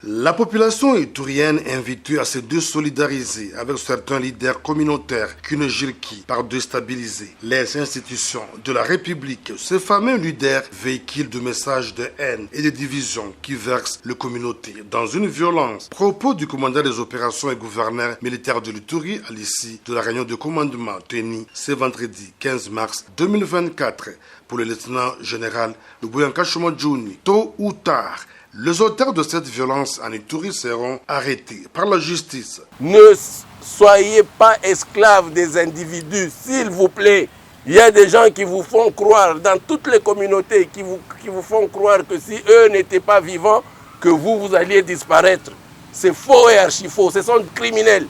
La population itourienne invitée à se désolidariser avec certains leaders communautaires qui ne gèrent qui par déstabiliser les institutions de la République. Ces fameux leaders véhiculent des messages de haine et de division qui versent les communautés dans une violence. Propos du commandant des opérations et gouverneur militaire de l'Itourie à l'issue de la réunion de commandement tenue ce vendredi 15 mars 2024 pour le lieutenant général Lubuyanka Shomodjouni. Tôt ou tard, les auteurs de cette violence en Itourie seront arrêtés par la justice. Ne soyez pas esclaves des individus, s'il vous plaît. Il y a des gens qui vous font croire, dans toutes les communautés, qui vous font croire que si eux n'étaient pas vivants, que vous alliez disparaître. C'est faux et archi-faux, ce sont criminels.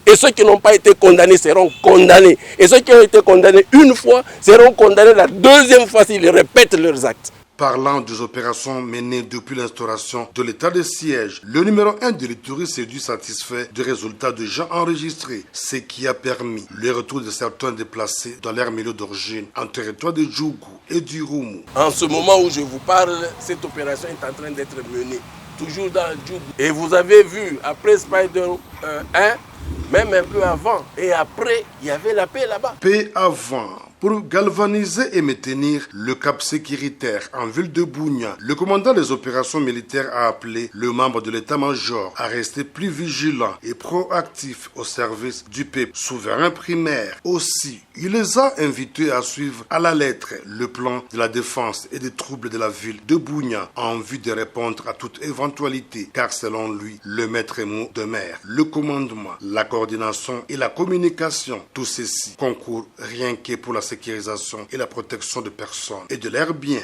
Et ceux qui n'ont pas été condamnés seront condamnés. Et ceux qui ont été condamnés une fois seront condamnés la deuxième fois s'ils répètent leurs actes. Parlant des opérations menées depuis l'instauration de l'état de siège, le numéro 1 de l'Itourie s'est dû satisfait des résultats de gens enregistrés, ce qui a permis le retour de certains déplacés dans leur milieu d'origine en territoire de Djougou et du Roumou. En ce moment où je vous parle, cette opération est en train d'être menée, toujours dans Djougou. Et vous avez vu, après Spider 1, même un peu avant et après, il y avait la paix là-bas. Paix avant. Pour galvaniser et maintenir le cap sécuritaire en ville de Bougna, le commandant des opérations militaires a appelé le membre de l'état-major à rester plus vigilant et proactif au service du peuple souverain primaire. Aussi, il les a invités à suivre à la lettre le plan de la défense et des troubles de la ville de Bougna en vue de répondre à toute éventualité, car selon lui, le maître mot de mer, le commandement, la coordination et la communication, tout ceci concourt rien que pour la sécurisation et la protection de personnes et de leurs biens.